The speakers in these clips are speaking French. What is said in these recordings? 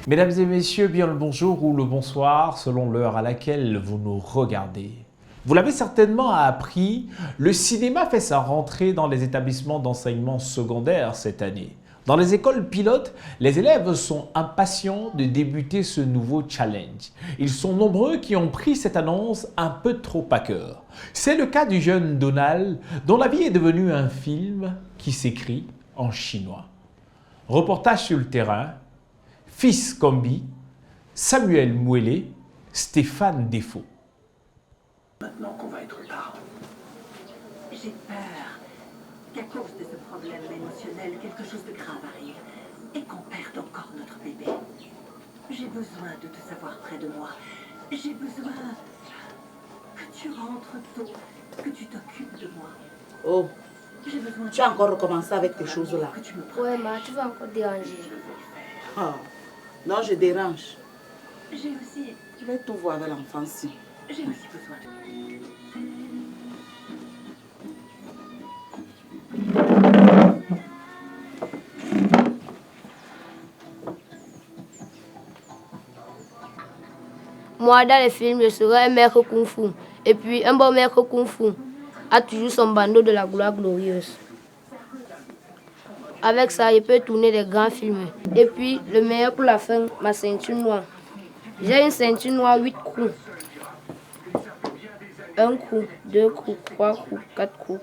Mesdames et messieurs, bien le bonjour ou le bonsoir selon l'heure à laquelle vous nous regardez. Vous l'avez certainement appris, le cinéma fait sa rentrée dans les établissements d'enseignement secondaire cette année. Dans les écoles pilotes, les élèves sont impatients de débuter ce nouveau challenge. Ils sont nombreux qui ont pris cette annonce un peu trop à cœur. C'est le cas du jeune Donald, dont la vie est devenue un film qui s'écrit en chinois. Reportage sur le terrain, Fils Combi, Samuel Mouélé, Stéphane Défaut. Maintenant qu'on va être parents. J'ai peur qu'à cause de ce problème émotionnel, quelque chose de grave arrive et qu'on perde encore notre bébé. J'ai besoin de te savoir près de moi. J'ai besoin que tu rentres tôt, que tu t'occupes de moi. Oh, J'ai besoin tu as encore recommencé avec tes choses là. que tu me prennes. Ouais, ma, tu vas encore déranger. Ah, non, je dérange. J'ai aussi Je vais tout voir avec l'enfant si. besoin de... Moi, dans les films, je serai un maître kung fu. Et puis, un bon maître kung fu a toujours son bandeau de la gloire glorieuse. Avec ça, je peux tourner des grands films. Et puis, le meilleur pour la fin, ma ceinture noire. J'ai une ceinture noire 8 coups. 1 coup, 2 coups, 3 coups, 4 coups.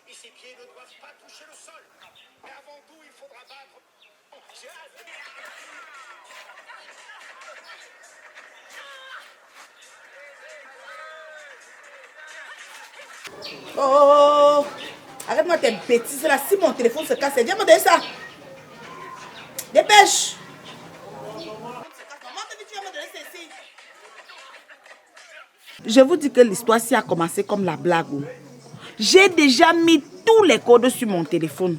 Et ses pieds ne doivent pas toucher le sol. Mais avant tout, il faudra battre. Oh, arrête-moi tes bêtises là. Si mon téléphone se casse, viens me donner ça. Dépêche. Je vous dis que l'histoire-ci a commencé comme la blague. J'ai déjà mis tous les codes sur mon téléphone.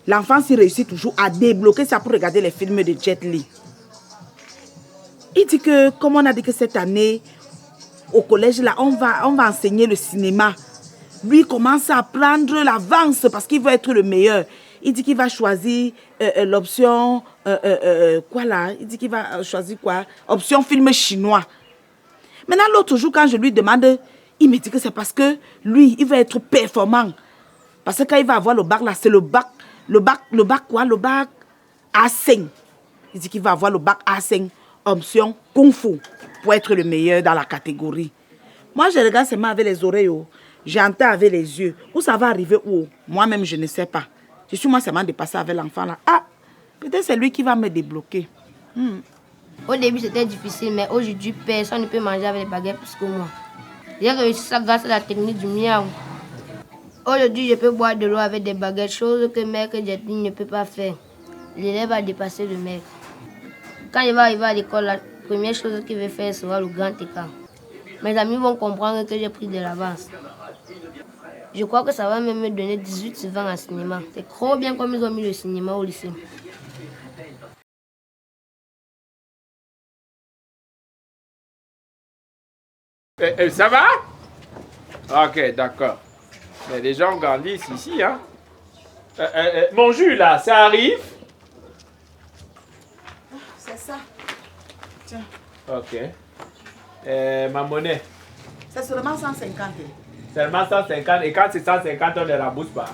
L'enfant s'y réussit toujours à débloquer ça pour regarder les films de Jet Li. Il dit que, comme on a dit que cette année, au collège, là, on va enseigner le cinéma. Lui commence à prendre l'avance parce qu'il veut être le meilleur. Il dit qu'il va choisir l'option... quoi là? Il dit qu'il va choisir quoi? Option film chinois. Maintenant, l'autre jour, quand je lui demande, il me dit que c'est parce que lui, il veut être performant. Parce que quand il va avoir le bac là, c'est le bac quoi? Le bac A5. Il dit qu'il va avoir le bac A5, option Kung Fu, pour être le meilleur dans la catégorie. Moi, je regarde seulement avec les oreilles, j'entends avec les yeux. Où ça va arriver où? Moi-même, je ne sais pas. Je suis moi seulement dépassé avec l'enfant là. Ah, peut-être c'est lui qui va me débloquer. Au début, c'était difficile, mais aujourd'hui, personne ne peut manger avec les baguettes plus que moi. J'ai réussi ça grâce à la technique du miaou. Aujourd'hui, je peux boire de l'eau avec des baguettes, chose que Maître Jetlin ne peut pas faire. L'élève va dépasser le maître. Quand il va arriver à l'école, la première chose qu'il va faire sera le grand écart. Mes amis vont comprendre que j'ai pris de l'avance. Je crois que ça va même me donner 18 sur 20 en cinéma. C'est trop bien comme ils ont mis le cinéma au lycée. Ça va? Ok, d'accord. Mais les gens grandissent ici, hein? Mon jus là, ça arrive? C'est ça. Tiens, Ok. Ma monnaie, c'est seulement 150. seulement 150. Et quand c'est 150, on ne rembourse pas.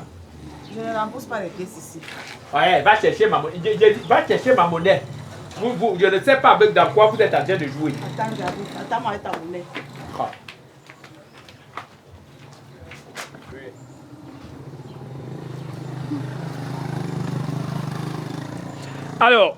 Je ne rembourse pas les pièces ici. Ouais, va chercher ma monnaie. Va chercher ma monnaie. Je ne sais pas avec dans quoi vous êtes en train de jouer. Attends, j'arrive. Attends-moi avec ta monnaie. Ah. Alors,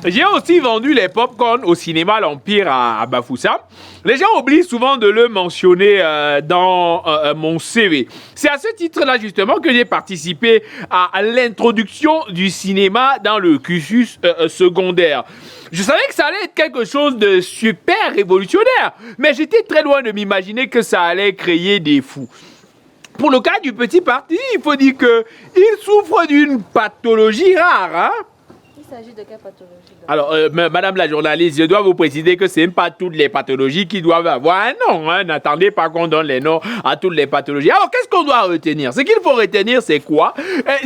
j'ai aussi vendu les pop-corn au cinéma L'Empire à Bafoussam. Les gens oublient souvent de le mentionner dans mon CV. C'est à ce titre-là justement que j'ai participé à l'introduction du cinéma dans le cursus secondaire. Je savais que ça allait être quelque chose de super révolutionnaire, mais j'étais très loin de m'imaginer que ça allait créer des fous. Pour le cas du petit parti, il faut dire qu'il souffre d'une pathologie rare, hein? Il s'agit de quelle pathologie? Alors, madame la journaliste, je dois vous préciser que ce n'est pas toutes les pathologies qui doivent avoir un nom. Hein. N'attendez pas qu'on donne les noms à toutes les pathologies. Alors, qu'est-ce qu'on doit retenir? Ce qu'il faut retenir, c'est quoi?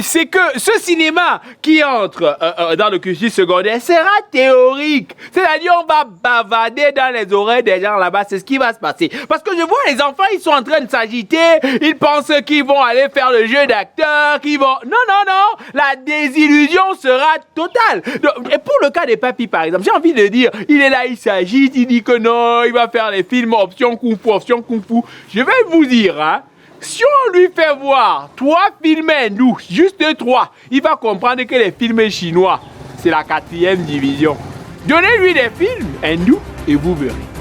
C'est que ce cinéma qui entre dans le cursus secondaire sera théorique. C'est-à-dire, on va bavader dans les oreilles des gens là-bas. C'est ce qui va se passer. Parce que je vois les enfants, ils sont en train de s'agiter. Ils pensent qu'ils vont aller faire le jeu d'acteur, qu'ils vont... Non, non, non! La désillusion sera totale. Et pour le cas des papis, par exemple, j'ai envie de dire, il est là, il s'agite, il dit que non, il va faire les films option kung fu, option kung fu. Je vais vous dire, hein, si on lui fait voir 3 films hindous, juste 3, il va comprendre que les films chinois, c'est la 4e division. Donnez-lui des films hindous et vous verrez.